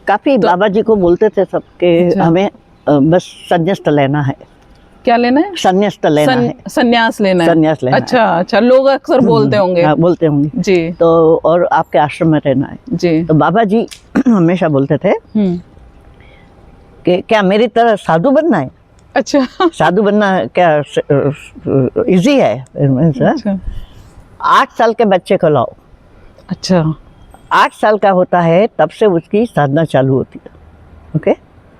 काफी बाबा जी को बोलते थे सबके, अच्छा। हमें बस संन्यास लेना है। क्या लेना है? संन्यास लेना है, संन्यास लेना है। संन्यास लेना है। अच्छा अच्छा, लोग अक्सर बोलते होंगे। हाँ, बोलते होंगे जी तो, और आपके आश्रम में रहना है। जी। तो बाबा जी हमेशा बोलते थे कि क्या मेरी तरह साधु बनना है? अच्छा साधु बनना क्या इजी है? अच्छा 8 साल के बच्चे को लाओ, अच्छा 8 साल का होता है तब से उसकी साधना चालू होती है। ओके,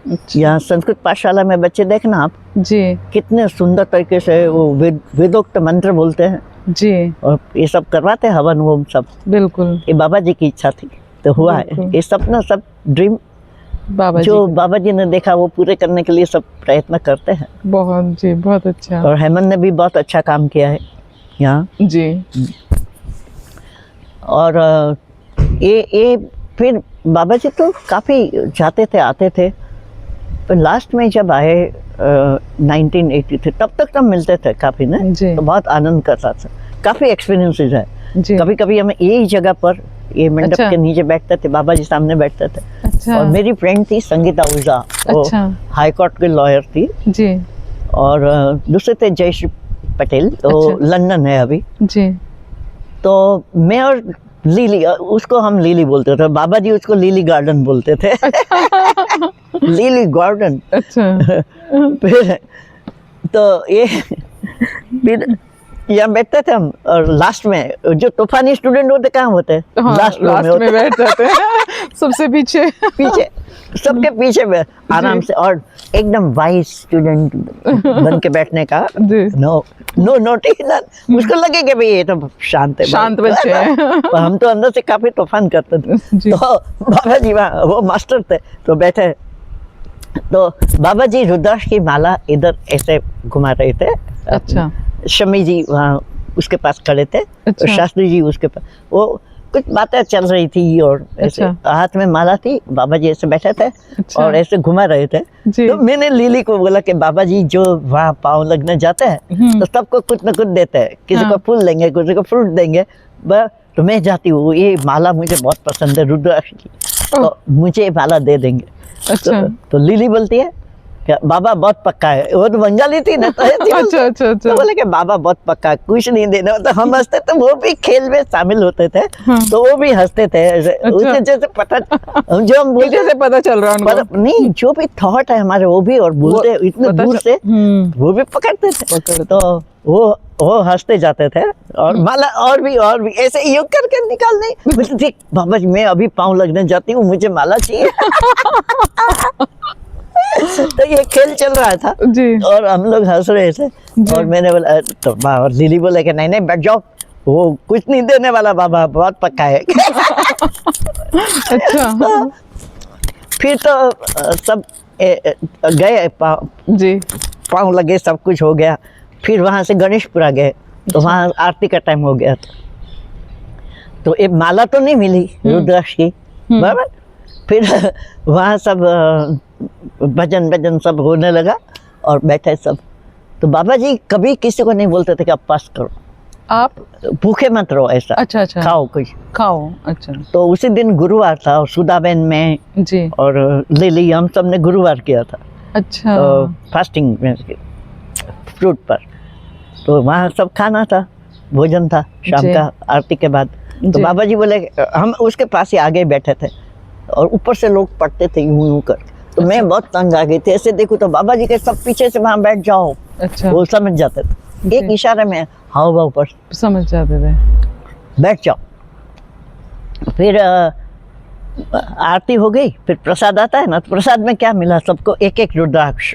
अच्छा। यहाँ संस्कृत पाठशाला में बच्चे देखना आप, जी कितने सुंदर तरीके से वो वेदोक्त मंत्र बोलते हैं जी और ये सब करवाते हैं, हवन वम सब। बिल्कुल ये बाबा जी की इच्छा थी तो हुआ है। बिल्कुल। ये सपना सब ड्रीम बाबा जो जी बाबा जी ने देखा वो पूरे करने के लिए सब प्रयत्न करते हैं। बहुत जी, बहुत अच्छा। और हेमंत ने भी बहुत अच्छा काम किया है यहाँ। जी और ये फिर बाबा जी तो काफ़ी जाते थे आते थे, पर लास्ट में जब आए 1980 थे तब तक मिलते थे काफ़ी ना, जी। तो बहुत आनंद करता था। काफ़ी एक्सपीरियंसेस है। जी कभी कभी हमें यही जगह पर ये मंडप अच्छा। के नीचे बैठते थे, बाबा जी सामने बैठते थे। अच्छा और मेरी फ्रेंड थी संगीता ओझा, वो अच्छा हाई कोर्ट के लॉयर थी। जी और दूसरे थे जयश्री पटेल, वो अच्छा। लंदन है अभी। जी तो मैं और लिली, उसको हम लिली बोलते थे, बाबा जी उसको लिली गार्डन बोलते थे। Lily garden. अच्छा फिर तो ये फिर यहाँ बैठते थे हम, और लास्ट में जो तूफानी स्टूडेंट होते कहाँ होते हैं? हाँ, लास्ट रो में लास्ट होते में बैठ जाते हैं सबसे पीछे। पीछे, सबके पीछे में आराम से, और एकदम वाइस स्टूडेंट बन के बैठने का। जी नो नो नोटी, उसको लगे कि भाई ये तो शांत है, शांत बच्चे हैं। पर हम तो अंदर से काफी तूफान करते थे। जी। तो बाबा जी वहाँ वो मास्टर थे तो बैठे, तो बाबा जी रुद्राक्ष की माला इधर ऐसे घुमा रहे थे। अच्छा शमी जी वहाँ उसके पास खड़े थे, अच्छा। और शास्त्री जी उसके पास, वो कुछ बातें चल रही थी, और ऐसे अच्छा। हाथ में माला थी, बाबा जी ऐसे बैठे थे अच्छा। और ऐसे घुमा रहे थे। जी। तो मैंने लिली को बोला कि बाबा जी जो वहाँ पाँव लगने जाते हैं तो सबको कुछ न कुछ देते हैं, किसी हाँ। को फूल देंगे, किसी को फ्रूट देंगे, तो मैं जाती हूँ, ये माला मुझे बहुत पसंद है रुद्राक्ष की, तो मुझे ये माला दे देंगे। अच्छा तो लिली बोलती है कि बाबा बहुत पक्का है, वो तो बंगाली थी ना, तो ऐसी बोलती अच्छा है। अच्छा अच्छा तो बोले कि बाबा बहुत पक्का है, कुछ नहीं देना। तो हम हंसते थे, वो भी खेल में शामिल होते थे। हाँ। तो वो भी हंसते थे ऐसे, उसे जैसे पता, जो हम बोलते पीछे से पता चल रहा है उनको। पर नहीं, जो भी थॉट है हमारे वो भी, और बोलते इतने पता दूर से वो भी पकड़ते थे। पकड़ते। तो वो हंसते जाते थे, और माला और भी ऐसे योग करके निकालने। मुझे देख बाबा जी, मैं अभी पाँव लगने जाती हूँ, मुझे माला चाहिए। तो ये खेल चल रहा था जी और हम लोग हंस रहे थे। और मैंने बोला, तो और लिली बोले कि नहीं नहीं बैठ जाओ, वो कुछ नहीं देने वाला, बाबा बहुत पक्का है। अच्छा फिर तो सब गए, जी पाँव लगे, सब कुछ हो गया। फिर वहाँ से गणेशपुरा गए, तो वहाँ आरती का टाइम हो गया था। तो एक माला तो नहीं मिली रुद्राक्ष की, बराबर। फिर वहाँ सब भजन सब होने लगा और बैठे सब। तो बाबा जी कभी किसी को नहीं बोलते थे कि आप पास करो, आप भूखे मत रहो, ऐसा अच्छा अच्छा खाओ कुछ। खाओ। अच्छा तो उसी दिन गुरुवार था, और सुधाबेन में जी और लिली हम सब ने गुरुवार किया था। अच्छा तो फास्टिंग में फ्रूट पर, तो वहाँ सब खाना था, भोजन था शाम जी। का आरती के बाद। तो जी। बाबा जी बोले, हम उसके पास ही आगे बैठे थे, और ऊपर से लोग पढ़ते थे यूं यूं कर। तो मैं बहुत तंग आ गई थी, ऐसे देखूं तो बाबा जी के सब पीछे से वहाँ बैठ जाओ, अच्छा वो समझ जाते थे, एक इशारे में हाव भाव पर समझ जाते थे। बैठ जाओ। फिर आरती हो गई, फिर प्रसाद आता है ना, तो प्रसाद में क्या मिला सबको? एक एक रुद्राक्ष।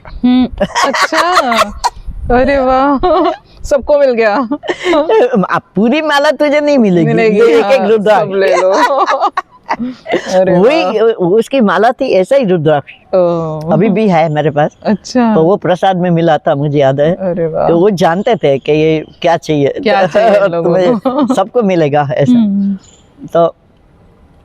अच्छा अरे वाह, सबको मिल गया। अब पूरी माला तुझे नहीं मिलेगी, ये एक एक हाँ, रुद्राक्ष सब ले लो। अरे वही उसकी माला थी, ऐसा ही रुद्राक्ष वाह। अभी भी है मेरे पास। अच्छा तो वो प्रसाद में मिला था, मुझे याद है। अरे वाह। तो वो जानते थे कि ये क्या चाहिए, क्या चाहिए लोगों को। तुम्हें सबको मिलेगा ऐसा। तो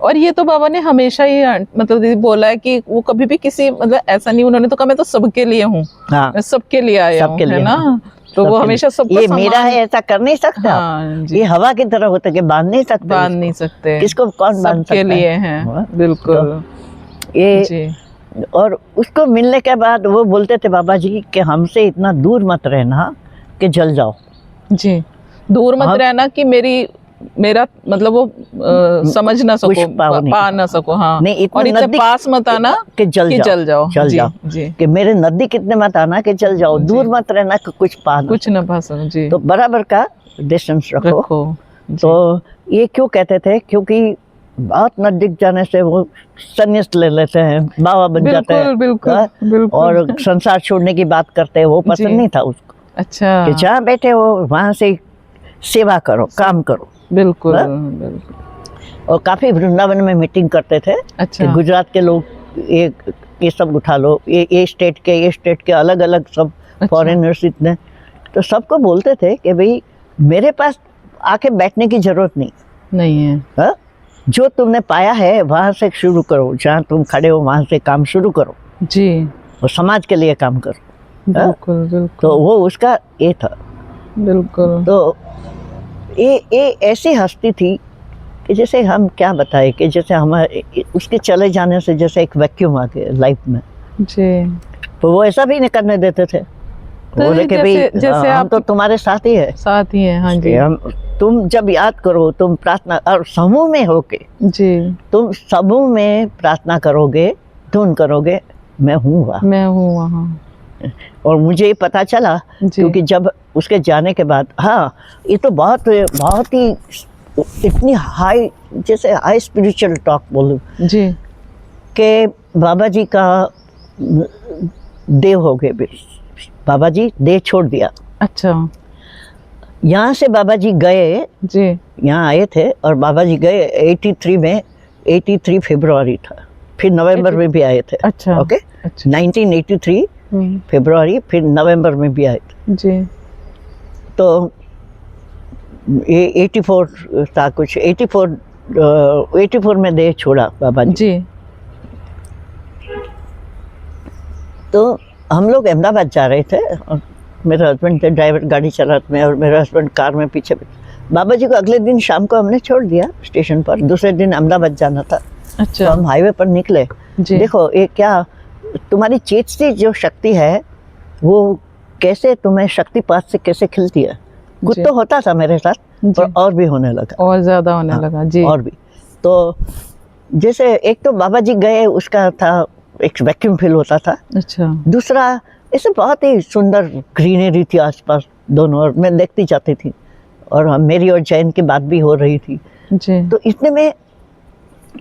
और ये तो बाबा ने हमेशा ही मतलब दीदी बोला है कि वो कभी भी किसी मतलब ऐसा नहीं, उन्होंने तो कहा मैं तो सबके लिए हूँ, हाँ, मैं सबके लिए आया हूँ, सबके लिए, है ना। हाँ। तो वो सबके हमेशा लिए। सबको ये मेरा है ऐसा कर नहीं सकते आप। हाँ जी। ये हवा की तरह होता है कि बांध नहीं सकते, बांध नहीं सकते, किसको कौन बांध सकता सबके है? लिए हैं, बिल्कुल। ये जी और उसको मिलने के बाद वो बोलते थे बाबा जी कि हमसे इतना दूर मत रहना कि जल जाओ। जी, दूर मत हम- रहना कि मेरा मतलब वो समझ ना कुछ सको, पाओ नहीं। पा ना सको, हाँ। नहीं, इतने और इतने नजदीक पास मत आना कि जल कि जाओ, जल जाओ। जल जी, जाओ। जी, कि मेरे नजदीक इतने मत आना कि जल जाओ, जी। दूर मत रहना कि कुछ पा ना कुछ ना पा सको। जी, तो बराबर का डिस्टेंस रखो। रखो। जी, तो ये क्यों कहते थे? क्योंकि बहुत नजदीक जाने से वो संन्यास ले लेते हैं, बाबा बन जाते हैं। बिल्कुल, हाँ? बिल्कुल। और संसार छोड़ने की बात करते हैं, वो जी। पसंद नहीं था उसको। अच्छा, कि जहाँ बैठे हो वहाँ से सेवा करो, काम करो। बिल्कुल, हाँ? बिल्कुल। और काफी वृंदावन में मीटिंग करते थे अच्छा, कि गुजरात के लोग ये सब उठा लो, ये स्टेट के अलग अलग सब अच्छा। फॉरेनर्स इतने, तो सबको बोलते थे कि भाई मेरे पास आके बैठने की जरूरत नहीं नहीं है। है, जो तुमने पाया है वहाँ से शुरू करो, जहाँ तुम खड़े हो वहाँ से काम शुरू करो जी, और समाज के लिए काम करो। बिल्कुल, बिल्कुल, तो वो उसका ये था। बिल्कुल। तो ये ऐसी हस्ती थी कि जैसे हम क्या बताएं, कि जैसे हमारे उसके चले जाने से जैसे एक वैक्यूम आ गया लाइफ में। जी, तो वो ऐसा भी नहीं करने देते थे, बोले कि भाई जैसे हम आप तो तुम्हारे साथ ही है, साथ ही हैं। हाँ जी, हम तुम जब याद करो, तुम प्रार्थना और समूह में होके जी, तुम समूह में प्रार्थना करोगे, धुन करोगे, मैं हूँ वहाँ। मैं हूँ वहाँ। और मुझे ये पता चला जी, क्योंकि जब उसके जाने के बाद, हाँ, ये तो बहुत बहुत ही इतनी हाई, जैसे हाई स्पिरिचुअल टॉक बोलूं, जी, कि बाबा जी का देव हो गए। बाबा जी देह छोड़ दिया। अच्छा, यहाँ से बाबा जी गए, जी, यहाँ आए थे और बाबा जी गए 83 में, 83 फरवरी था, फिर नवंबर में भी आए थे। अच्छा, ओके, अच्छा। 1983 हम्म, फरवरी, फिर नवंबर में भी आए थे। जी, तो ये 84 था कुछ, 84 में देह छोड़ा बाबा जी। जी, तो हम लोग अहमदाबाद जा रहे थे और मेरे हस्बैंड थे ड्राइवर, गाड़ी चलाते में, और मेरा हस्बैंड कार में पीछे। बाबा जी को अगले दिन शाम को हमने छोड़ दिया स्टेशन पर, दूसरे दिन अहमदाबाद जाना था। तो अच्छा, हम हाईवे पर निकले। जी, देखो ये क्या, तुम्हारी चेतसी जो शक्ति है वो कैसे तुम्हें शक्तिपात से कैसे खिलती है। कुछ जी। तो होता था मेरे साथ, जी। पर और भी होने लगा। और ज्यादा होने हाँ, लगा। जी, और भी। तो जैसे एक तो बाबा जी गए, उसका था एक वैक्यूम फील होता था। अच्छा, दूसरा, ऐसे बहुत ही सुंदर ग्रीनरी थी आसपास दोनों, और मैं देखती जाती थी, और मेरी और जैन की बात भी हो रही थी। जी, तो इतने में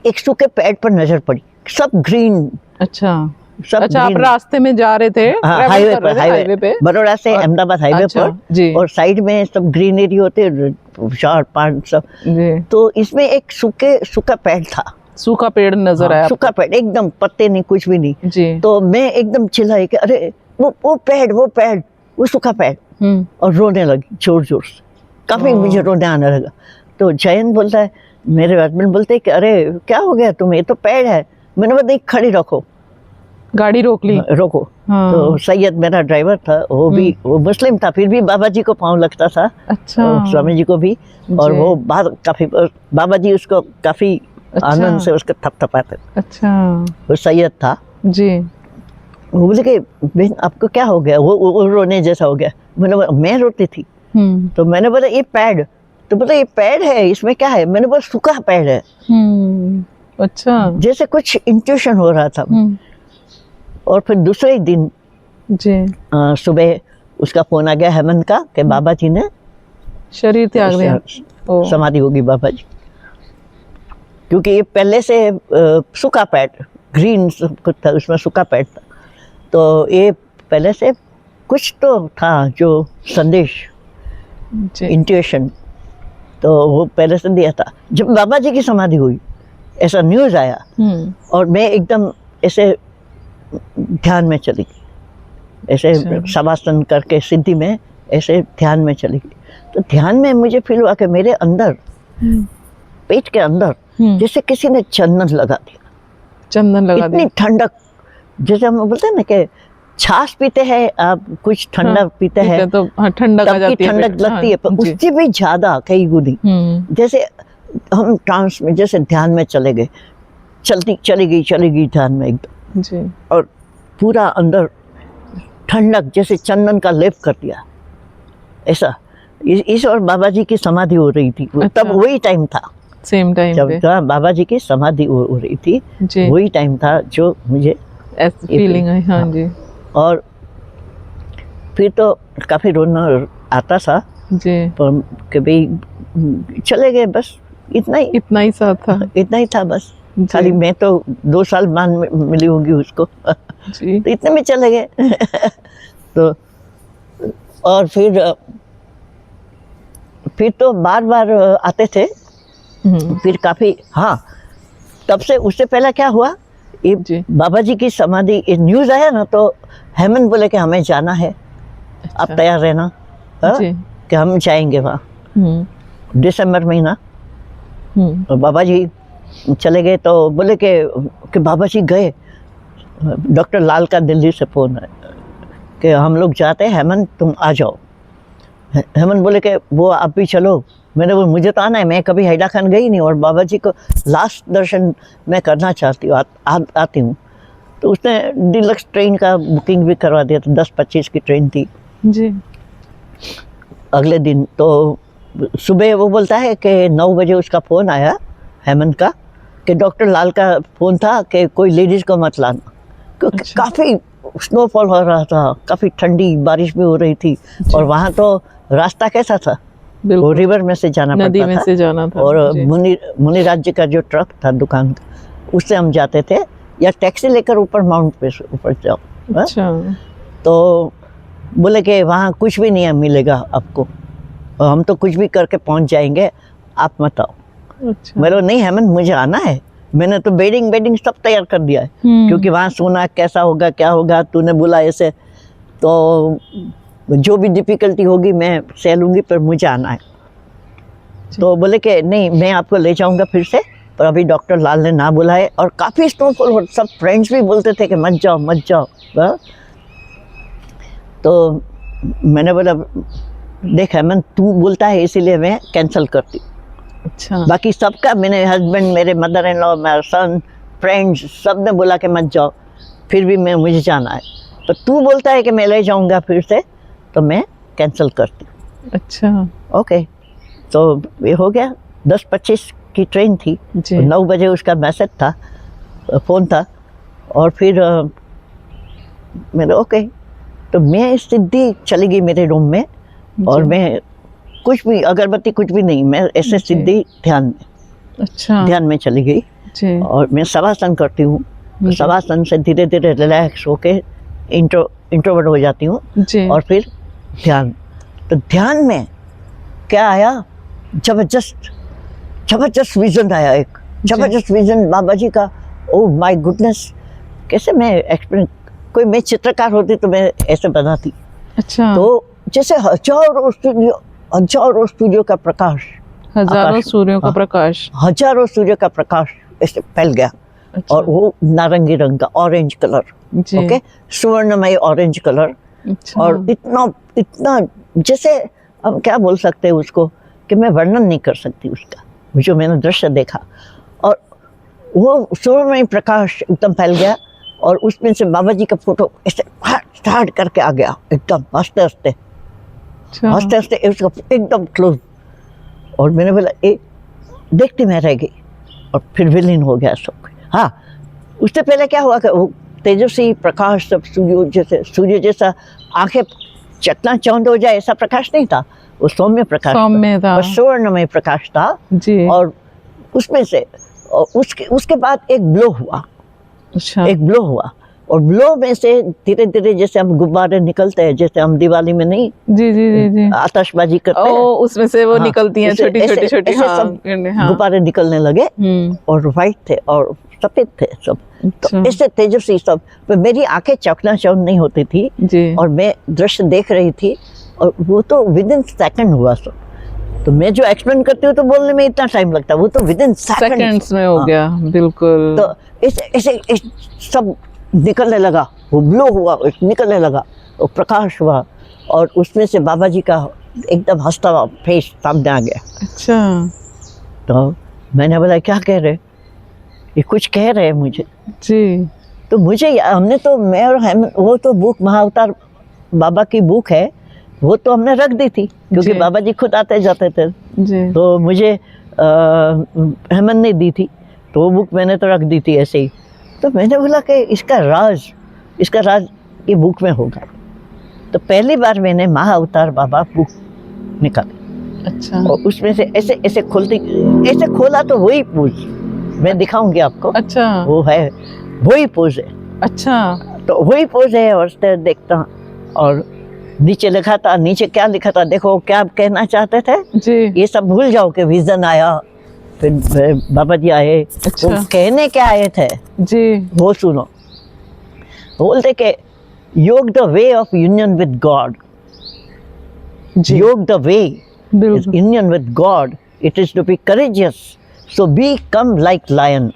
एक सूखे पेड़ पर नजर पड़ी, सब ग्रीन, अच्छा, सब अच्छा। आप ग्रीन। रास्ते में जा रहे थे, हाँ, travel हाईवे कर रहे पर, थे, हाईवे पे। बड़ौदा से और- अहमदाबाद हाईवे अच्छा, पर, जी, और साइड में सब ग्रीनरी होते, 4-5 सब। जी, तो इसमें एक सूखा पेड़ था। सूखा पेड़ नजर आया सूखा पेड़, एकदम पत्ते नहीं, कुछ भी नहीं। आपको? जी, तो मैं एकदम चिल्लाई कि अरे वो पेड़, वो सूखा पेड़, और रोने लगी जोर जोर से। काफी मुझे रोने आने लगा। तो जयंत बोलता है, मेरे हस्बैंड बोलते हैं कि अरे क्या हो गया तुम्हें, ये तो पेड़ है। मैंने बोला नहीं, खड़ी रखो, गाड़ी रोक ली। रोको। हाँ, तो सैयद मेरा ड्राइवर था, वो मुस्लिम था, फिर भी बाबा जी को पाँव लगता था, अच्छा, स्वामी जी को भी। और जी। वो काफी, बाबा जी उसको काफी अच्छा। आनंद से उसको थपथपाते। अच्छा, वो सैयद था। जी, वो बोले कि बहन आपको क्या हो गया, वो रोने जैसा हो गया। मैंने बोला मैं रोती थी। तो मैंने बोला ये पेड़, तो बोला ये पेड़ है, इसमें क्या है। मैंने बोला सूखा पेड़ है। अच्छा, जैसे कुछ इंट्यूशन हो रहा था। और फिर दूसरे दिन जी, सुबह उसका फोन आ गया हेमंत का कि बाबा जी ने शरीर त्याग दिया। ओ, समाधि होगी बाबा जी। क्योंकि ये पहले से सूखा पेड़, ग्रीन कुछ था, उसमें सूखा पेड़ था। तो ये पहले से कुछ तो था जो संदेश, जी, इंट्यूशन, तो वो पहले से दिया था। जब बाबा जी की समाधि हुई, ऐसा न्यूज़ आया, और मैं एकदम ऐसे ध्यान में चली गई, ऐसे अच्छा। शवासन करके सिद्धि में ऐसे ध्यान में चली गई। तो ध्यान में मुझे फील हुआ कि मेरे अंदर, पेट के अंदर जैसे किसी ने चंदन लगा दिया, चंदन लगा इतनी दिया। ठंडक। जैसे हम बोलते हैं ना कि छाछ पीते हैं आप, कुछ ठंडा पीते हैं तो हाँ, ठंडक आ तब की जाती है, ठंडक पेट। लगती है, पर जी। उससे भी ज्यादा कई गुनी। जैसे हम ट्रांस में, जैसे ध्यान में चले गए, चली गई ध्यान में एकदम, जी और पूरा अंदर ठंडक जैसे चंदन का लेप कर दिया ऐसा। इस और बाबा जी की समाधि हो रही थी। अच्छा। तब वही टाइम था सेम टाइम जब पे बाबा जी की समाधि हो रही थी, जी वही टाइम था जो मुझे ऐसी फीलिंग है। हाँ हाँ। जी और फिर तो काफ़ी रोना आता था, जी, पर कि भाई चले गए बस, इतना ही था बस। जी। खाली मैं तो 2 साल बाद मिली होंगी उसको जी तो इतने में चले गए तो और फिर तो बार बार आते थे। फिर काफ़ी, हाँ, तब से उससे पहले क्या हुआ, ये जी बाबा जी की समाधि, ये न्यूज़ आया ना, तो हेमंत बोले कि हमें जाना है, आप अच्छा। तैयार रहना, हाँ, जी कि हम जाएंगे वहाँ। दिसंबर महीना, और बाबा जी चले गए तो बोले कि बाबा जी गए, डॉक्टर लाल का दिल्ली से फ़ोन है कि हम लोग जाते हैं, हेमंत तुम आ जाओ। हेमंत बोले कि वो आप भी चलो। मैंने बोला मुझे तो आना है, मैं कभी हैदरा खान गई नहीं, और बाबा जी को लास्ट दर्शन मैं करना चाहती हूँ, आती हूँ। तो उसने डिलक्स ट्रेन का बुकिंग भी करवा दिया था, 10:25 की ट्रेन थी जी अगले दिन। तो सुबह वो बोलता है कि 9 बजे उसका फ़ोन आया हेमंत का, कि डॉक्टर लाल का फ़ोन था कि कोई लेडीज़ को मत लाना, क्योंकि अच्छा। काफ़ी स्नोफॉल हो रहा था, काफ़ी ठंडी बारिश भी हो रही थी। और वहाँ तो रास्ता कैसा था, वो बिल्कुल रिवर में से जाना नदी पड़ता में था, से जाना था। और जी मुनि राज्य का जो ट्रक था दुकान का, उससे हम जाते थे, या टैक्सी लेकर ऊपर माउंट पे ऊपर जाओ। हाँ? अच्छा तो बोले कि वहाँ कुछ भी नहीं मिलेगा आपको, और हम तो कुछ भी करके पहुँच जाएंगे, आप मत आओ। अच्छा मैं बोला नहीं हेमंत, मुझे आना है, मैंने तो बेडिंग सब तैयार कर दिया है, क्योंकि वहाँ सोना कैसा होगा क्या होगा, तूने बोला ऐसे, तो जो भी डिफ़िकल्टी होगी मैं सह लूँगी, पर मुझे आना है। तो बोले कि नहीं, मैं आपको ले जाऊँगा फिर से, पर अभी डॉक्टर लाल ने ना बुलाए, और काफ़ी स्नोफॉल हो, सब फ्रेंड्स भी बोलते थे कि मत जाओ। हाँ? तो मैंने बोला देख हेमंत, तू बोलता है इसीलिए मैं कैंसिल करती हूँ। अच्छा बाकी सबका, मेरे हस्बैंड, मेरे मदर इन लॉ, मेरा सन, फ्रेंड्स, सब ने बोला कि मत जाओ, फिर भी मुझे जाना है। तो तू बोलता है कि मैं ले जाऊंगा फिर से, तो मैं कैंसिल करती हूँ। अच्छा ओके, तो ये हो गया। 10:25 की ट्रेन थी, जी 9 बजे उसका मैसेज था, फ़ोन था। और फिर मैंने ओके, तो मैं सीधी चली गई मेरे रूम में, और जी। मैं कुछ भी, अगरबत्ती कुछ भी नहीं, मैं ऐसे जी। सीधी अच्छा ध्यान में चली गई। जी और मैं शवासन करती हूँ, तो जी। शवासन से धीरे धीरे रिलैक्स होके इंट्रोवर्ट हो जाती हूँ, जी और फिर ध्यान। तो ध्यान में क्या आया, जबरदस्त विजन आया, एक जबरदस्त विजन बाबा जी का। ओह माय गुडनेस, कैसे मैं एक्सप्लेन, कोई मैं चित्रकार होती तो मैं ऐसे बनाती। अच्छा तो जैसे हजारों सूर्यों का प्रकाश, हजारों आकाश, सूर्यों का हाँ, प्रकाश। हजारों सूर्य का प्रकाश ऐसे फैल गया। अच्छा और वो नारंगी रंग का, ऑरेंज कलर, जी ओके, सुवर्णमय ऑरेंज कलर। अच्छा और इतना जैसे, हम क्या बोल सकते हैं उसको, कि मैं वर्णन नहीं कर सकती उसका, जो मैंने दृश्य देखा। और वो सुवर्णमय प्रकाश एकदम फैल गया, और उसमें से बाबा जी का फोटो ऐसे स्टार्ट करके आ गया, एकदम हंसते हंसते उसका एकदम क्लोज। और मैंने बोला देखते मैं रह गई, और फिर विलीन हो गया सब। हाँ, उससे पहले क्या हुआ कि वो तेजस्वी प्रकाश, सब सूर्य जैसा आंखें चकनाचौंध हो जाए ऐसा प्रकाश नहीं था, वो सौम्य प्रकाश सौम्य था। और सुवर्णमय प्रकाश था जी और उसमें से उसके बाद एक ब्लो हुआ, अच्छा एक ब्लो हुआ, और ब्लो में से धीरे धीरे जैसे हम गुब्बारे निकलते हैं, जैसे हम दिवाली में नहीं जी जी जी जी आतिशबाजी करते हैं, ओ उसमें से वो हाँ, निकलती हैं छोटी छोटी छोटी। ऐसे हाँ सब हाँ गुब्बारे निकलने लगे, और वाइट थे और सफेद थे सब। अच्छा तो ऐसे तेजस्वी सब, पर मेरी आंखें चकनाचौंध नहीं होती थी, जी और मैं दृश्य देख रही थी, और वो तो विद इन सेकंड हुआ सब। तो मैं जो एक्सप्लेन करती हूँ तो बोलने में इतना टाइम लगता है, वो तो विद इन सेकंड्स में हो गया बिल्कुल। तो ऐसे सब निकलने लगा, वो ब्लो हुआ, निकलने लगा, वो प्रकाश हुआ, और उसमें से बाबा जी का एकदम हंसता हुआ फेस सामने आ गया। अच्छा तो मैंने बोला क्या कह रहे, ये कुछ कह रहे हैं मुझे। जी तो मुझे हमने तो मैं और हेमंत, वो तो बुक महाअवतार बाबा की बुक है, वो तो हमने रख दी थी क्योंकि जी। बाबा जी खुद आते जाते थे। जी तो मुझे हेमंत ने दी थी, तो वो बुक मैंने तो रख दी थी ऐसे ही। तो मैंने बोला कि इसका राज ये बुक में होगा। तो पहली बार मैंने महाअवतार बाबा बुक निकाली अच्छा और उसमें से ऐसे ऐसे ऐसे खोला तो वही पोज मैं दिखाऊंगी आपको। अच्छा वो है, वही पोज है। अच्छा तो वही पोज है और देखता और नीचे लिखा था, नीचे क्या लिखा था देखो, क्या कहना चाहते थे, जी ये सब भूल जाओ कि विजन आया, फिर बाबा जी आए। अच्छा। वो कहने क्या आए थे जी वो सुनो। बोलते कि yoga the way of union with God, जी योग द वे इज बिल्कुल union with God, it is to be courageous, so become like lion.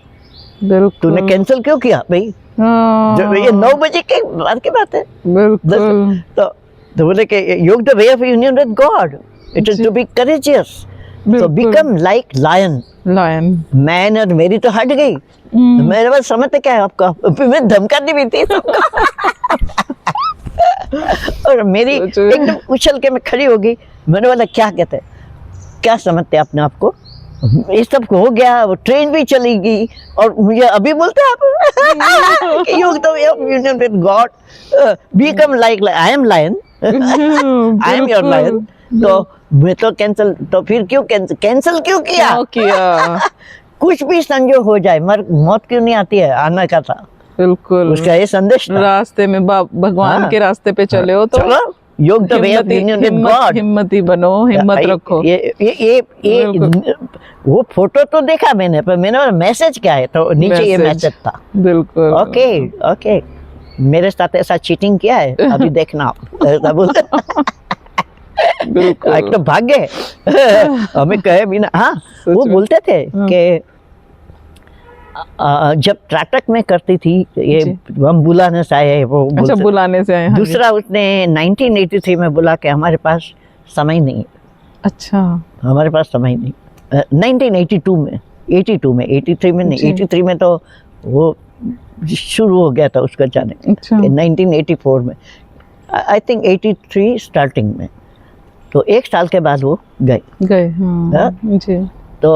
बिल्कुल तूने कैंसिल क्यों किया भाई? हाँ, जो ये 9 बजे के बाद की बात है। बिल्कुल तो बोले कि yoga the way of union with God, it is जी। टू बी करेजियस, सो बिल्कुल। Become like lion. Lion man और मेरी तो हट गई। मेरे पास समझते क्या है आपका, फिर मैं धमकाती भी थी सबको। और मेरी सोचो। एकदम उछल के मैं खड़ी हो गई। मैंने बोला क्या कहते हैं, क्या समझते हैं अपने आप को, ये सब हो गया, वो ट्रेन भी चली गई और मुझे अभी बोलते हैं आप कि yoga the way of union with God, become like I am lion, I am your lion. तो मैं तो कैंसिल, तो फिर क्यों कैंसिल क्यों किया? क्या किया कुछ भी संजोग हो जाए, मौत क्यों नहीं आती है, आना का था बिल्कुल उसका ये संदेश था। रास्ते में भगवान हाँ। के रास्ते पे चले हो तो चलो, योग the way of union with God, हिम्मती बनो, हिम्मत रखो। ये वो फोटो तो देखा मैंने, पर मैंने बोला मैसेज क्या है, तो नीचे ये मैसेज था। बिल्कुल ओके ओके, मेरे साथ ऐसा चीटिंग किया है, अभी देखना आप, ऐसा बोलते। बिल्कुल एक तो भाग गए, हमें कहे भी ना। हाँ, वो बोलते थे कि जब त्राटक में करती थी ये, हम बुलाने से आए, वो अच्छा बोलते। बुलाने से आए, हाँ जी। दूसरा उसने 1983 में बोला कि हमारे पास समय नहीं है, अच्छा हमारे पास समय नहीं। 1982 में, 82 में, 83 में नहीं, जी। 83 में तो वो शुरू हो गया था उसका जाने। अच्छा 1984 में, आई थिंक 83 स्टार्टिंग में, तो 1 साल के बाद वो गए। हाँ हाँ? जी तो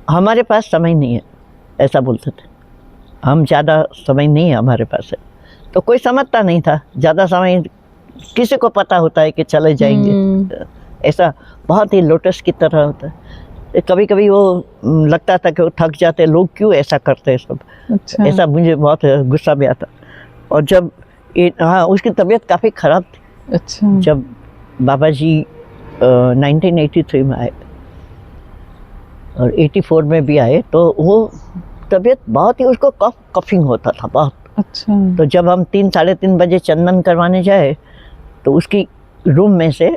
हमारे पास समय नहीं है, ऐसा बोलते थे। हम ज़्यादा समय नहीं है हमारे पास है, तो कोई समझता नहीं था। ज़्यादा समय किसी को पता होता है कि चले जाएंगे, ऐसा बहुत ही लोटस की तरह होता है। कभी कभी वो लगता था कि वो थक जाते, लोग क्यों ऐसा करते हैं सब। अच्छा ऐसा मुझे बहुत गुस्सा भी आता। और जब हाँ, उसकी तबीयत काफ़ी ख़राब थी अच्छा जब बाबा जी 1983 में आए और 84 में भी आए, तो वो तबीयत बहुत ही, उसको कफिंग होता था बहुत। अच्छा तो जब हम 3 साढ़े 3 बजे चंदन करवाने जाए, तो उसकी रूम में से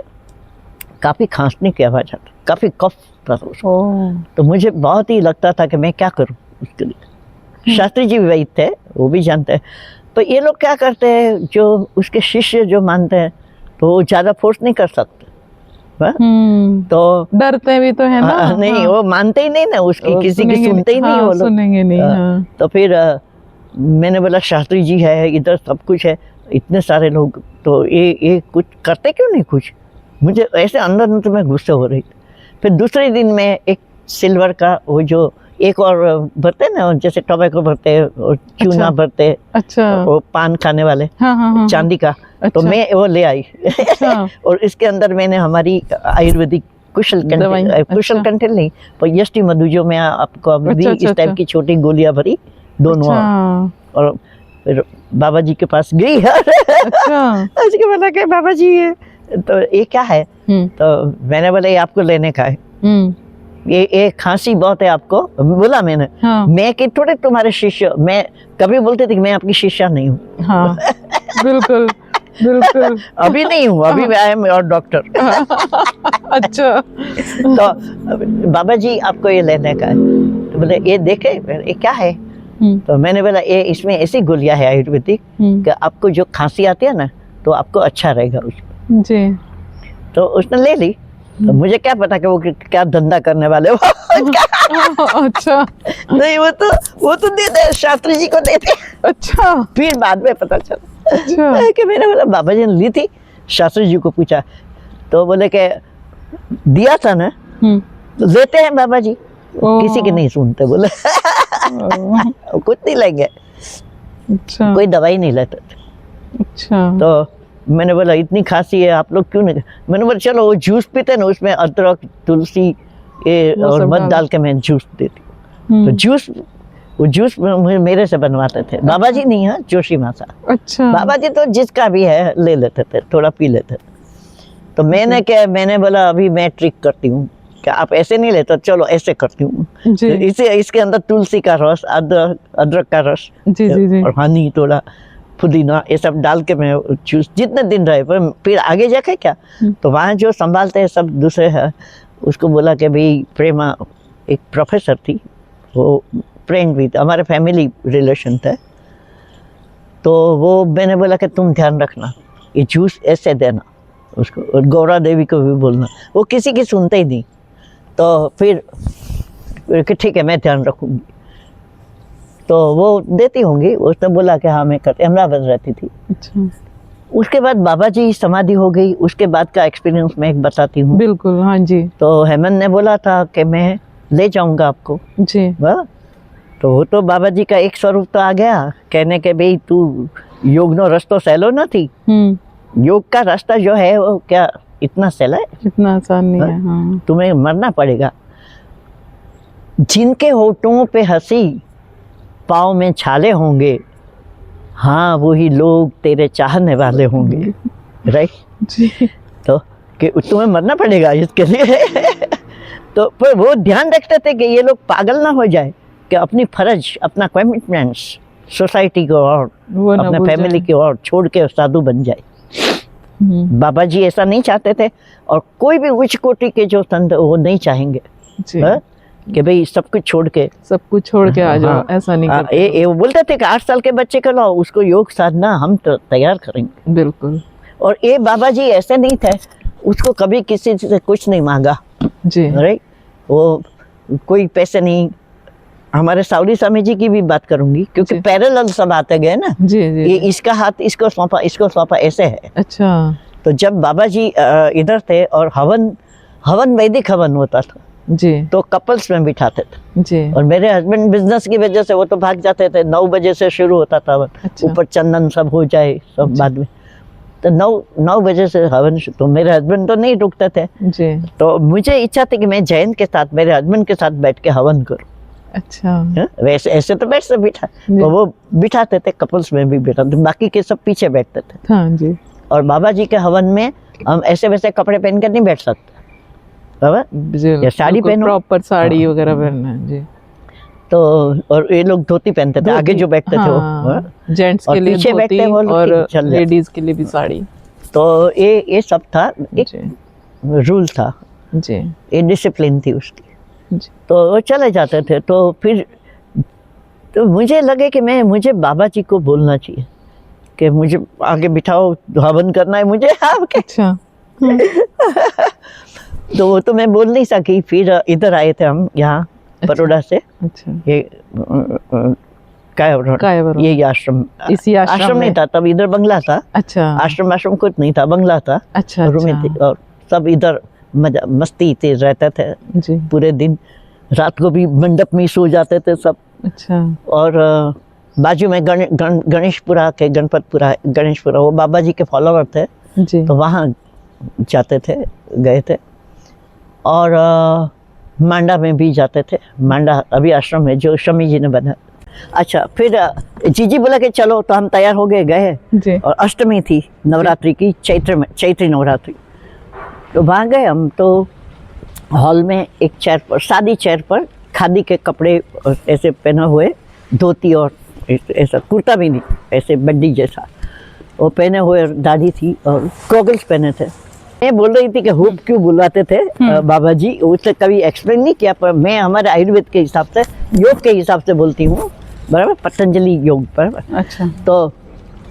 काफ़ी खांसने की आवाज़ आती, काफ़ी कफ था उसको। तो मुझे बहुत ही लगता था कि मैं क्या करूं उसके लिए। शास्त्री जी वही थे, वो भी जानते हैं। तो ये लोग क्या करते हैं, जो उसके शिष्य जो मानते हैं, तो वो ज़्यादा फोर्स नहीं कर सकते। तो डरते भी तो है ना। नहीं, हाँ। वो मानते ही नहीं ना उसकी, किसी की सुनेंगे सुनते ही नहीं हाँ, वो लोग। सुनेंगे नहीं हाँ। तो फिर मैंने बोला शास्त्री जी है इधर, सब कुछ है, इतने सारे लोग, तो ये कुछ करते क्यों नहीं कुछ। मुझे ऐसे अंदर अंदर में गुस्सा हो रही थी। फिर दूसरे दिन में एक सिल्वर का वो जो एक और भरते ना, जैसे टोबैको भरते और चूना अच्छा। भरते, अच्छा वो पान खाने वाले, हाँ, हाँ, हाँ, चांदी का। अच्छा। तो मैं वो ले आई। अच्छा। और इसके अंदर मैंने हमारी आयुर्वेदिक कुशल कंटेल नहीं, पर यष्टि मधु जो मैं आपको अभी अच्छा, इस टाइप की छोटी गोलियां भरी, दोनों। अच्छा। और फिर बाबा जी के पास गई। अच्छा उसके बोला कि बाबा जी तो ये क्या है, तो मैंने बोला ये आपको लेने का है। ये खांसी बहुत है आपको, बोला मैंने। हाँ। मैं कि थोड़े तुम्हारे शिष्य, मैं कभी बोलते थे कि मैं आपकी शिष्या नहीं हूँ। हाँ बिल्कुल बिल्कुल। अभी नहीं हूँ, अभी आई एम योर डॉक्टर। अच्छा। तो बाबा जी आपको ये लेने का है, तो बोले ये देखे, ये क्या है। तो मैंने बोला ये इसमें ऐसी गोलियां है आयुर्वेदिक कि आपको जो खांसी आती है ना, तो आपको अच्छा रहेगा उसमें। जी। तो उसने ले ली। तो मुझे क्या पता कि वो क्या धंधा करने वाले हो। अच्छा नहीं वो तो देते शास्त्री जी को देते। अच्छा फिर बाद में पता चला अच्छा कि मैंने बोला बाबा जी ने ली थी, शास्त्री जी को पूछा तो बोले कि दिया था ना तो देते हैं बाबा जी, किसी की नहीं सुनते बोले। कुछ नहीं लेंगे, अच्छा कोई दवाई नहीं लेते थे। अच्छा तो मैंने बोला इतनी खांसी है आप लोग क्यों नहीं, मैंने बोला चलो वो जूस पीते ना उसमें अदरक तुलसी ये वो और सब मध डाल- डाल के मैं जूस देती हूँ। तो जूस मेरे से बनवाते थे बाबा जी, नहीं है जोशी मासा। अच्छा बाबा जी तो जिसका भी है ले लेते थे, थोड़ा पी लेते थे। तो मैंने बोला अभी मैं ट्रिक करती हूँ कि आप ऐसे नहीं लेते, चलो ऐसे करती हूँ। जी तो इसके अंदर तुलसी का रस, अदरक का रस जी जी जी और हनी, थोड़ा पुदीना, ये सब डाल के मैं जूस जितने दिन रहे। पर फिर आगे जाके क्या, तो वहाँ जो संभालते हैं सब दूसरे हैं, उसको बोला कि भाई प्रेमा एक प्रोफेसर थी, वो फ्रेंड भी था, हमारे फैमिली रिलेशन थे। तो वो मैंने बोला कि तुम ध्यान रखना ये जूस ऐसे देना उसको, और गौरा देवी को भी बोलना। वो किसी की सुनते ही नहीं। तो फिर कि ठीक है मैं ध्यान रखूँगी। तो वो देती होंगी, उसने बोला कि हाँ मैं करती, अहमदाबाद रहती थी। अच्छा उसके बाद बाबा जी समाधि हो गई, उसके बाद का एक्सपीरियंस मैं एक बताती हूँ। बिल्कुल हाँ जी तो हेमंत ने बोला था कि मैं ले जाऊंगा आपको, जी वाह। तो वो तो बाबा जी का एक स्वरूप तो आ गया, कहने के भाई तू योग नो रस्तो सहलो નથી। योग का रास्ता जो है वो क्या इतना सहला है, इतना आसान नहीं है हाँ तुम्हें मरना पड़ेगा। जिनके होठों पे हंसी पाँव में छाले होंगे, हाँ वही लोग तेरे चाहने वाले होंगे, राइट। जी तो कि तुम्हें मरना पड़ेगा इसके लिए। तो पर वो ध्यान रखते थे कि ये लोग पागल ना हो जाए, कि अपनी फर्ज, अपना कमिटमेंट्स सोसाइटी को और वो ना अपने भूल फैमिली जाए। की और छोड़ के साधु बन जाए। बाबा जी ऐसा नहीं चाहते थे, और कोई भी उच्च कोटि के जो संत वो नहीं चाहेंगे जी हाँ? कि भाई सब कुछ छोड़ के, सब कुछ छोड़ के आ जाओ हाँ, ऐसा नहीं करते ये वो बोलते थे कि 8 साल के बच्चे को लाओ, उसको योग साधना हम तो तैयार करेंगे। बिल्कुल और ये बाबा जी ऐसे नहीं थे, उसको कभी किसी से कुछ नहीं मांगा, जी राइट। वो कोई पैसे नहीं। हमारे सावरी स्वामी जी की भी बात करूंगी, क्योंकि जी। पैरेलल सब आते गए ना, जी ये जी इसका हाथ इसको सौंपा ऐसे है। अच्छा तो जब बाबा जी इधर थे और हवन वैदिक हवन होता था, जी तो कपल्स में बिठाते थे। जी और मेरे हस्बैंड बिजनेस की वजह से वो तो भाग जाते थे, 9 बजे से शुरू होता था हवन, अच्छा। ऊपर चंदन सब हो जाए सब बाद में। तो 9 बजे से हवन, तो मेरे हस्बैंड तो नहीं रुकते थे। जी तो मुझे इच्छा थी कि मैं जयंत के साथ, मेरे हस्बैंड के साथ बैठ के हवन करूं। अच्छा हाँ, वैसे ऐसे तो बैठ से बिठा, जी। तो वो बिठाते थे, कपल्स में भी बिठाते, बाकी के सब पीछे बैठते थे। हाँ जी और बाबा जी के हवन में हम ऐसे वैसे कपड़े पहन कर नहीं बैठ सकते, बाबा या साड़ी पहनो, प्रॉपर साड़ी वगैरह पहनना है जी। तो और ये लोग धोती पहनते थे, आगे जो बैठते थे वो, हाँ। जेंट्स और के लिए पीछे बैठते धोती वो लोग और ठीक चल जाते। लेडीज के लिए भी साड़ी। तो ये सब था, एक जी रूल था, जी ये डिसिप्लिन थी उसकी। जी तो वो चले जाते थे। तो फिर तो मुझे लगे कि मुझे बाबा जी को बोलना चाहिए कि मुझे आगे बिठाओ, हवन करना है मुझे आपके। अच्छा तो वो तो मैं बोल नहीं सकी। फिर इधर आए थे हम यहाँ बड़ौदा से, अच्छा ये कायवरोड। ये आश्रम, इसी आश्रम नहीं में? था तब, इधर बंगला था। अच्छा आश्रम कुछ नहीं था, बंगला था, अच्छा रूम में थी, और सब इधर मस्ती थी, रहते थे जी पूरे दिन। रात को भी मंडप में सो जाते थे सब। अच्छा और बाजू में गणेशपुरा के गणेशपुरा, वो बाबा जी के फॉलोवर थे, जी तो वहाँ जाते थे, गए थे। और मांडा में भी जाते थे। मांडा अभी आश्रम है जो शमी जी ने बना। अच्छा, फिर जीजी बोला कि चलो, तो हम तैयार हो गए जी और अष्टमी थी नवरात्रि की, चैत्री नवरात्रि। तो वहाँ गए हम, तो हॉल में एक चेयर पर, सादी चेयर पर, खादी के कपड़े ऐसे पहने हुए, धोती और ऐसा कुर्ता भी नहीं, ऐसे बड्डी जैसा वो पहने हुए, दाढ़ी थी और गॉगल्स पहने थे। मैं बोल रही थी कि हुप क्यों बुलवाते थे बाबा जी, उससे कभी एक्सप्लेन नहीं किया, पर मैं हमारे आयुर्वेद के हिसाब से, योग के हिसाब से बोलती हूँ, बराबर, पतंजलि योग, बराबर। अच्छा तो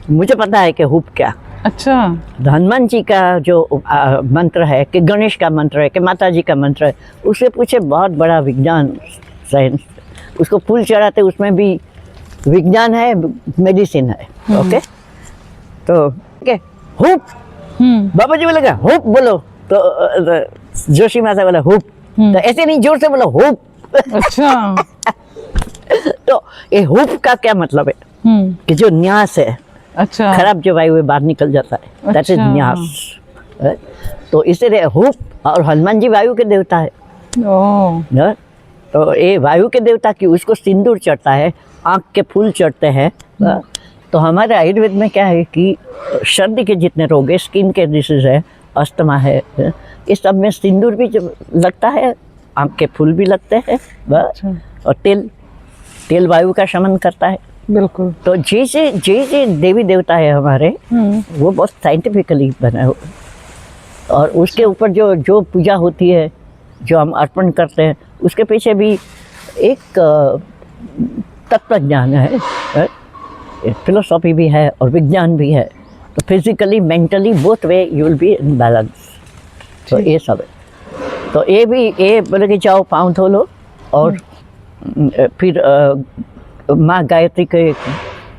मुझे पता है कि हुप क्या, अच्छा। हनुमान जी का जो मंत्र है कि गणेश का मंत्र है कि माता जी का मंत्र है, उससे पूछे बहुत बड़ा विज्ञान साइंस। उसको फूल चढ़ाते उसमें भी विज्ञान है, मेडिसिन है। ओके, तो ओके हुप, बाबा जी बोलेगा हुप बोलो, तो जोशी माता बोला हुप, तो ऐसे नहीं जोर से बोलो हुप। अच्छा। तो ये हुप का क्या मतलब है कि जो न्यास है, अच्छा। खराब जो वायु है बाहर निकल जाता है, दैट इज अच्छा। न्यास। तो इसलिए हुप, और हनुमान जी वायु के देवता है ओह। न? तो ये वायु के देवता की उसको सिंदूर चढ़ता है, आँख के फूल चढ़ते हैं। तो हमारे आयुर्वेद में क्या है कि सर्दी के जितने रोग है, स्किन के डिसीज है, अस्थमा है, इस सब में सिंदूर भी जो लगता है, आँख के फूल भी लगते हैं, अच्छा। और तेल वायु का शमन करता है। बिल्कुल। तो जैसे देवी देवता है हमारे, वो बहुत साइंटिफिकली बना है, और उसके ऊपर जो पूजा होती है, जो हम अर्पण करते हैं, उसके पीछे भी एक तत्व ज्ञान है, फिलोसॉफी भी है और विज्ञान भी है। तो physically mentally both way you will be in balance. तो ये सब है। तो ये बोले कि जाओ पाँव धो लो, और फिर माँ गायत्री का एक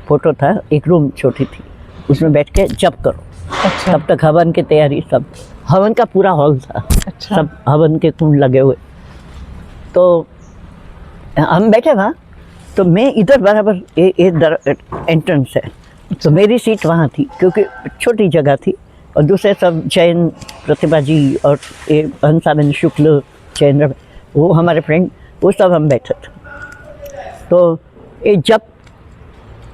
फोटो था, एक रूम छोटी थी, उसमें बैठ के जप करो। अच्छा। तब तक हवन की तैयारी, सब हवन का पूरा हॉल था। अच्छा। सब हवन के कुंड लगे हुए। तो हम बैठे वहाँ, तो मैं इधर बराबर एंट्रेंस है, तो मेरी सीट वहाँ थी, क्योंकि छोटी जगह थी, और दूसरे सब जैन प्रतिभा जी और ये हंसाबेन शुक्ल जैन, वो हमारे फ्रेंड, वो सब हम बैठे थे। तो ये जब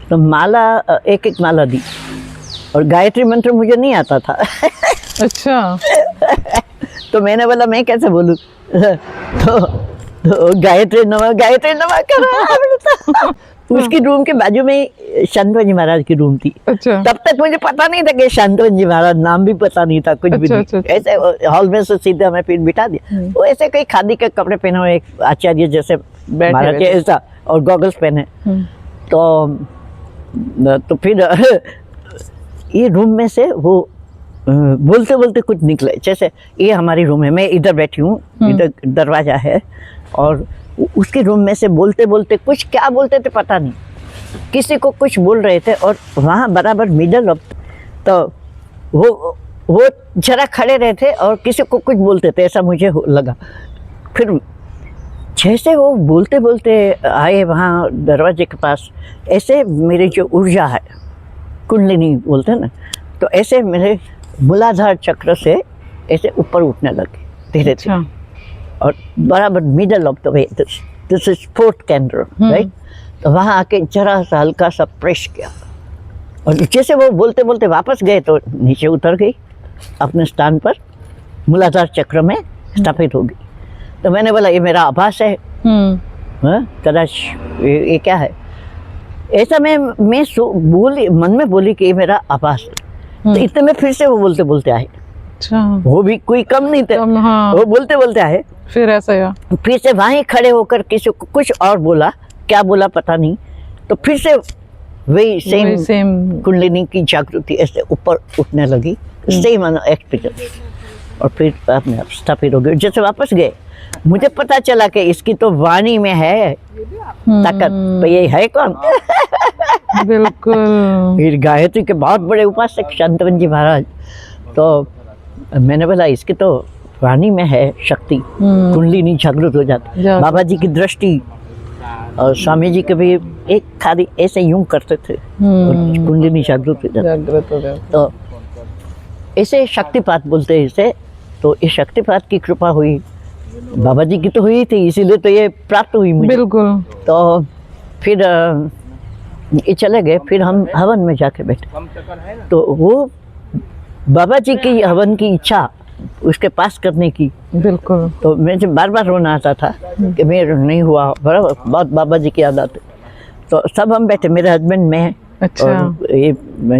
तो माला एक माला दी, और गायत्री मंत्र मुझे नहीं आता था। अच्छा। तो मैंने बोला मैं कैसे बोलूँ, तो गायत्री नमः करो। उसकी रूम के बाजू में शांतवन जी महाराज की रूम थी। अच्छा। तब तक मुझे पता नहीं था कि शांतवन जी महाराज, नाम भी पता नहीं था, कुछ भी अच्छा, नहीं। अच्छा। ऐसे हॉल में से सीधे हमें फिर बिठा दिया। वो ऐसे कई खादी के कपड़े पहने हुए एक आचार्य जैसे महाराज के ऐसा, और गॉगल्स पहने। तो फिर ये रूम में से वो बोलते बोलते कुछ निकले, जैसे ये हमारी रूम है, मैं इधर बैठी हूँ, इधर दरवाजा है, और उसके रूम में से बोलते बोलते कुछ क्या बोलते थे पता नहीं, किसी को कुछ बोल रहे थे, और वहाँ बराबर मिडल ऑफ, तो वो जरा खड़े रहे थे और किसी को कुछ बोलते थे, ऐसा मुझे लगा। फिर जैसे वो बोलते बोलते आए वहाँ दरवाजे के पास, ऐसे मेरी जो ऊर्जा है, कुंडलिनी बोलते हैं ना, तो ऐसे मेरे मूलाधार चक्र से ऐसे ऊपर उठने लगे धीरे धीरे, और बराबर middle of the way, this is fourth candle, right. तो वहाँ आके जरा सा हल्का सा प्रेस किया, और जैसे वो बोलते बोलते वापस गए, तो नीचे उतर गई अपने स्थान पर, मूलाधार चक्र में स्थापित हो गई। तो मैंने बोला ये मेरा आभास है, कदाच ये क्या है, ऐसा मैं बोली, मन में बोली कि ये मेरा आभास है। तो इतने में फिर से वो बोलते बोलते आए। अच्छा। वो भी कोई कम नहीं थे, हाँ। वो बोलते बोलते आए, फिर ऐसा या फिर से वहीं खड़े होकर किसी को कुछ और बोला, क्या बोला पता नहीं, तो फिर से वही सेम कुंडलिनी की जागृति ऐसे ऊपर उठने लगी, सेम एक्सपीरियंस, और फिर अपने आप स्थापित हो गए। जैसे वापस गए, मुझे पता चला कि इसकी तो वाणी में है ताकत, तो ये है कौन? बिल्कुल। फिर गायत्री के बहुत बड़े उपासक शांतवन जी महाराज, तो मैंने बोला इसकी तो वाणी में है शक्ति, कुंडलिनी जागृत हो जाती। बाबा जी की दृष्टि, और स्वामी जी के भी एक खाली ऐसे यूं करते थे, कुंडलिनी जागृत हो जाती। तो ऐसे शक्तिपात बोलते हैं इसे। तो इस शक्तिपात की कृपा हुई, बाबा जी की तो हुई थी, इसीलिए तो ये प्राप्त हुई मुझे। बिल्कुल। तो फिर ये चले गए, फिर हम हवन में जाके बैठे, तो वो बाबा जी की हवन की इच्छा उसके पास करने की। बिल्कुल। तो मुझे बार बार रोना आता था कि मेरा नहीं हुआ, बराबर बहुत बाबा जी की याद आती। तो सब हम बैठे, मेरे हस्बैंड, मैं, अच्छा। और ये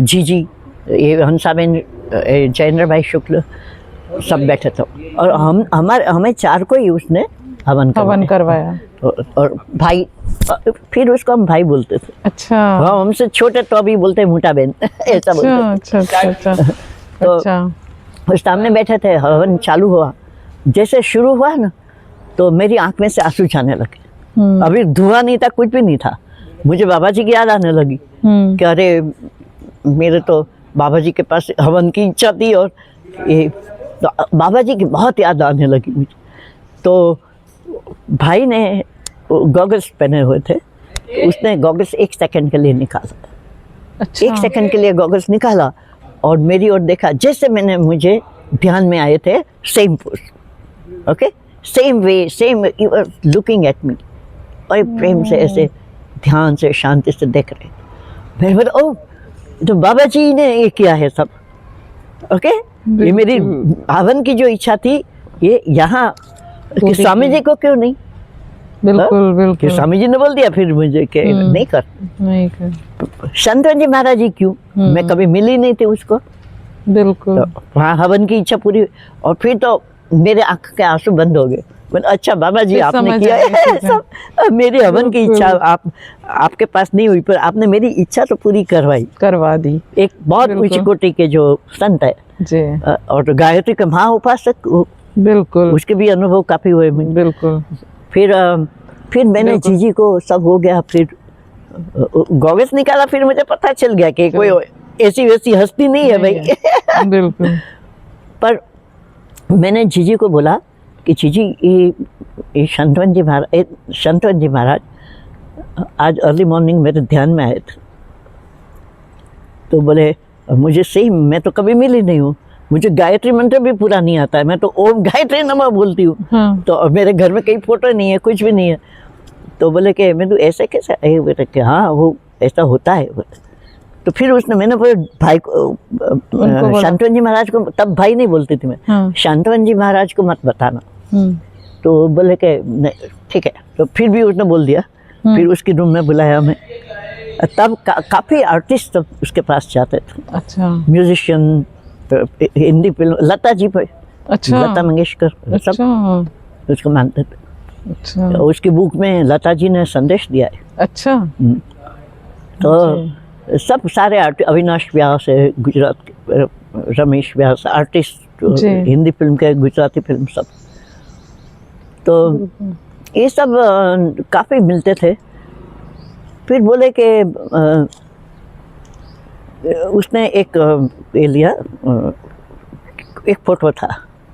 जीजी, ये हंसाबेन, जयेंद्र भाई शुक्ल, सब बैठे थे। और हमें चार को ही उसने हवन हवन करवाया। और भाई, फिर उसको हम भाई बोलते थे। अच्छा हाँ, हमसे छोटे तो अभी बोलते हैं मोटा बहन ऐसा बोलते थे। अच्छा अच्छा अच्छा तो अच्छा। उस सामने बैठे थे, हवन चालू हुआ, जैसे शुरू हुआ ना तो मेरी आंख में से आंसू जाने लगे। अभी धुआं नहीं था, कुछ भी नहीं था, मुझे बाबा जी की याद आने लगी कि अरे मेरे तो बाबा जी के पास हवन की इच्छा थी, और ये तो बाबा जी की बहुत याद आने लगी मुझे। तो भाई ने गॉगल्स पहने हुए थे, उसने गॉगल्स 1 सेकंड के लिए निकाला। अच्छा 1 सेकंड के लिए गॉगल्स निकाला और मेरी ओर देखा, जैसे मैंने मुझे ध्यान में आए थे same pose, okay, same way, same, you are looking at me, और प्रेम से ऐसे ध्यान से शांति से देख रहे। मैंने बोला ओह, तो बाबा जी ने ये किया है सब, ओके। ये मेरी हवन की जो इच्छा थी ये यहाँ कि स्वामी जी को क्यों नहीं, बिल्कुल कि बिल्कुल स्वामी जी ने बोल दिया फिर मुझे कि नहीं कर। नहीं कर संतवन जी महाराज जी क्यों, मैं कभी मिली नहीं थी उसको, बिल्कुल तो वहाँ हवन की इच्छा पूरी। और फिर तो मेरे आंख के आंसू बंद हो गए। मैंने अच्छा बाबा जी फिर आपने समझ किया आई है चीज़ें। सब, मेरी हवन की बिल्कुल। इच्छा आपके पास नहीं हुई, पर आपने मेरी इच्छा तो पूरी करवाई। करवा दी। एक बहुत बिल्कुल। ऊंची कोटि के जो संत है, जी और गायत्री के महा उपासक, बिल्कुल उसके भी अनुभव काफी हुए मुझे। बिल्कुल फिर मैंने बिल्कुल। जीजी को सब हो गया, फिर गॉगल्स निकाला, फिर मुझे पता चल गया कि कोई ऐसी वैसी हस्ती नहीं है भाई। बिल्कुल पर मैंने जीजी को बोला कि जीजी ये संतवन जी महाराज आज अर्ली मॉर्निंग मेरे ध्यान में आए थे। तो बोले मुझे सही, मैं तो कभी मिली नहीं हूँ, मुझे गायत्री मंत्र भी पूरा नहीं आता है, मैं तो ओम गायत्री नमः बोलती हूँ। हाँ। तो मेरे घर में कहीं फोटो नहीं है, कुछ भी नहीं है। तो बोले कि मैं तो ऐसे कैसे, बोले कि हाँ वो ऐसा होता है। तो फिर उसने, मैंने बोले भाई को, शांतवन जी महाराज को, तब भाई नहीं बोलती थी मैं, हाँ। शांतवन जी महाराज को मत बताना। तो बोले कि नहीं ठीक है। तो फिर भी उसने बोल दिया। फिर उसके रूम में बुलाया मैं, तब काफ़ी आर्टिस्ट तब उसके पास जाते थे। अच्छा म्यूजिशियन, हिंदी फिल्म, लता जी पर, अच्छा लता मंगेशकर, सब अच्छा उसको मानते थे। अच्छा तो उसकी बुक में लता जी ने संदेश दिया है। अच्छा तो सब सारे अविनाश व्यास है गुजरात के, रमेश व्यास आर्टिस्ट, जी। हिंदी फिल्म के, गुजराती फिल्म, सब। तो ये सब काफ़ी मिलते थे। फिर बोले कि उसने एक ये लिया, एक फोटो था,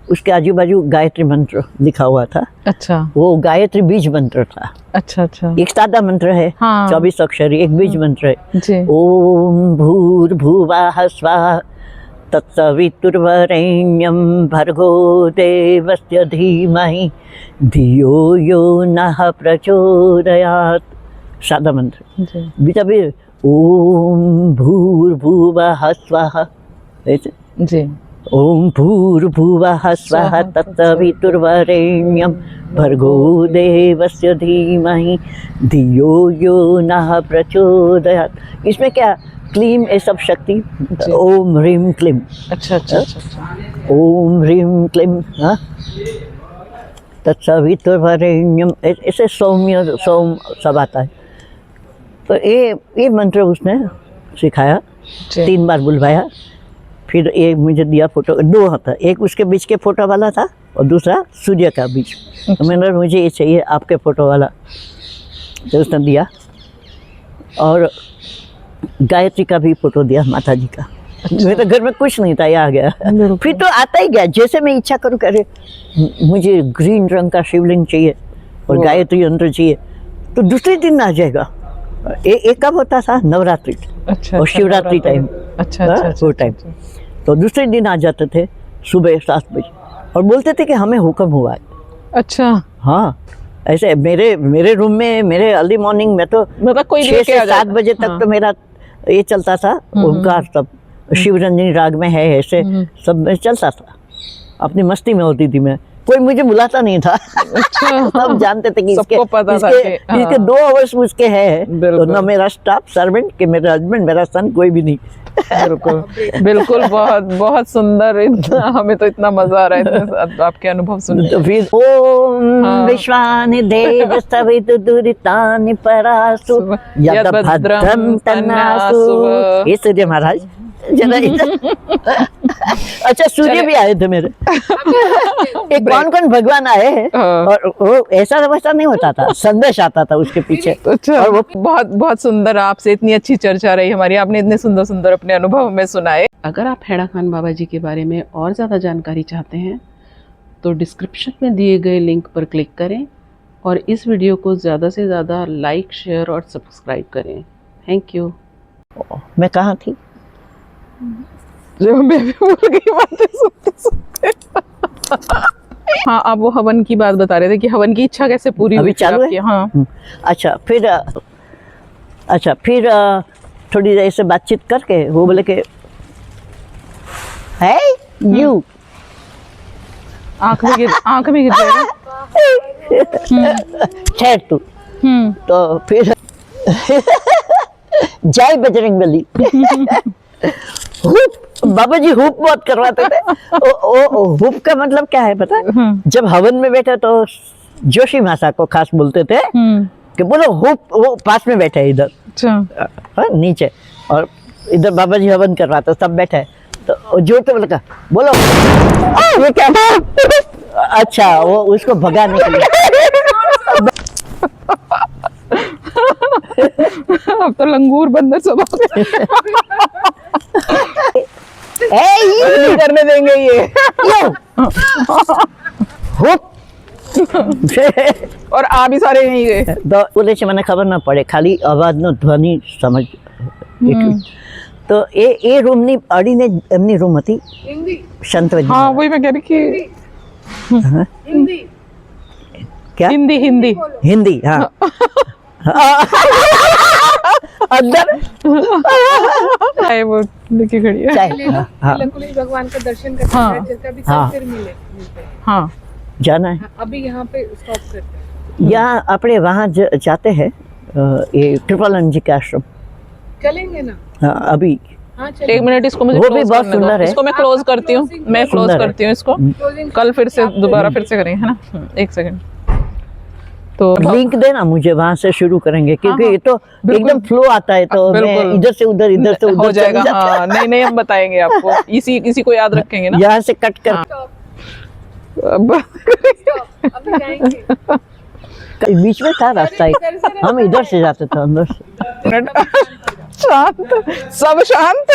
उसके आजू बाजू गायत्री मंत्र लिखा हुआ था। अच्छा वो गायत्री बीज मंत्र था। अच्छा अच्छा एक सादा मंत्र है, हाँ। 24 अक्षरी, एक बीज मंत्र है। जी ओम भूर्भुवः स्वः तत्सवितुर्वरेण्यं भर्गो देवस्य धीमहि धियो यो नः प्रचोदयात्। सादा मंत्र। जी बीजा भी ओम भूर्भुवः स्वः, ऐसे जी ओम भूर्भुवः स्वः तत्सवितुर्वरेण्यं भर्गो देवस्य धीमहि धियो यो नः प्रचोदयात्। इसमें क्या, क्लीम ये सब शक्ति, ओम ह्रीम क्लीम, अच्छा अच्छा अच्छा अच्छा ओम ह्रीम क्लीम, हाँ, तत्सवितुर्वरेण्यम, ऐसे सौम्य सोम सब आता है। तो ये मंत्र उसने सिखाया, जी 3 बार बुलवाया। फिर एक मुझे दिया फोटो, 2 था, एक उसके बीच के फोटो वाला था और दूसरा सूर्य का बीच। तो मैंने कहा मुझे ये चाहिए आपके फोटो वाला, तो उसने दिया। और गायत्री का भी फोटो दिया, माता जी का। मेरे घर में कुछ नहीं था, ये आ गया। फिर तो आता ही गया, जैसे मैं इच्छा करूँ, कह रहे मुझे ग्रीन रंग का शिवलिंग चाहिए और गायत्री यंत्र चाहिए, तो दूसरे दिन आ जाएगा। एक कब होता था, नवरात्रि अच्छा और शिवरात्रि टाइम, अच्छा अच्छा वो टाइम। तो दूसरे दिन आ जाते थे सुबह 7 बजे और बोलते थे कि हमें हुक्म हुआ है। अच्छा हाँ, ऐसे मेरे रूम में, मेरे अर्ली मॉर्निंग में तो मतलब कोई 6 से 7 बजे तक तो मेरा ये चलता था, ओमकार सब शिवरंजनी राग में है, ऐसे सब में चलता था। अपनी मस्ती में होती थी मैं, कोई मुझे बुलाता नहीं था। अच्छा। सब जानते थे कि सबको पता था कि, हाँ। इसके 2 आवर्स उसके हैं, तो बिल्कुल। ना मेरा स्टाफ सर्वेंट के मेरा हस्बैंड मेरा सन कोई भी नहीं। बिल्कुल बिल्कुल, बहुत बहुत सुंदर। इतना हमें तो इतना मजा आ रहा है इतने आपके अनुभव सुन तो फिर ओम हाँ। विश्वानि देव सवितु दुरितानि परासु यद भद्रं तन्नासु। ये सूर्य महाराज जरा इधर। अच्छा, सूर्य भी आए थे मेरे। एक कौन कौन भगवान आए हैं, हाँ। और वो ऐसा वैसा नहीं होता था, संदेश आता था उसके पीछे। अच्छा, और वो बहुत बहुत सुंदर। आपसे इतनी अच्छी चर्चा रही हमारी, आपने इतने सुंदर सुंदर अपने अनुभव हमें सुनाए। अगर आप हैड़ा खान बाबा जी के बारे में और ज़्यादा जानकारी चाहते हैं तो डिस्क्रिप्शन में दिए गए लिंक पर क्लिक करें और इस वीडियो को ज़्यादा से ज़्यादा लाइक, शेयर और सब्सक्राइब करें। Thank you. मैं कहाँ थी? जो मैं भी भूल गई बातें सुनते सुनते। हाँ, आप वो हवन की बात बता रहे थे कि हवन की इच्छा कैसे पूरी अभी हुई थी चालू है? आपकी? हाँ। अच्छा, फिर थोड़ी देर से बातचीत करके वो बोले कि है यू आंख में गिर जाएगा। ठहर तू। तो फिर जय बजरंगबली। हुप, बाबा जी हुप बहुत करवाते थे। ओ हुप का मतलब क्या है पता है? जब हवन में बैठे तो जोशी मासा को खास बोलते थे कि बोलो हुप, वो पास में बैठे है इधर। अच्छा। नीचे, और इधर बाबा जी हवन कर रहा था, सब बैठे तो जोर से बोला बोलो ये क्या? अच्छा, वो उसको भगाने के लिए। अब तो लंगूर बंदर सब नहीं करने देंगे ये। और आ भी सारे यहीं गए। तो बोले से मैंने खबर ना पड़े, खाली आवाज नो ध्वनि समझ। तो ये रूम नहीं अड़ी ने एमनी रूम હતી संतवजी। हाँ, वही मैं कह रही कि हिंदी क्या? हिंदी हिंदी, हाँ। अंदर है वो लेके खड़ी है। चाय, हाँ कुली भगवान का दर्शन करते हाँ। हैं, चलते अभी हाँ। फिर मिलते हैं। हाँ, जाना है। हाँ, अभी यहाँ पे स्टॉप करते हैं। यहाँ अपने वहाँ जाते हैं, ये कृपानंद जी का आश्रम। चलेंगे ना? हाँ, अभी हाँ, चलेंगे। 1 मिनट इसको मुझे वो भी close बहुत करने दो। सुंदर है। इसको मैं क्लोज करती हूँ, मैं क्लोज सुंदर है। करती हूँ इसको। क्लोजिंग कल फिर से दोबारा फिर से करेंगे, है ना? 1 सेकंड। तो लिंक देना मुझे, वहाँ से शुरू करेंगे, क्योंकि हाँ, ये तो बिल्कुल। एकदम फ्लो आता है, तो मैं बिल्कुल। इधर से उधर हो चली जाएगा। जाती हाँ, नहीं हम बताएंगे आपको, इसी को याद रखेंगे ना। यहाँ से कट कर। अब अभी जाएंगे। बीच में था रास्ता एक, हम इधर से जाते थे अंदर से। शांत, सब शांत।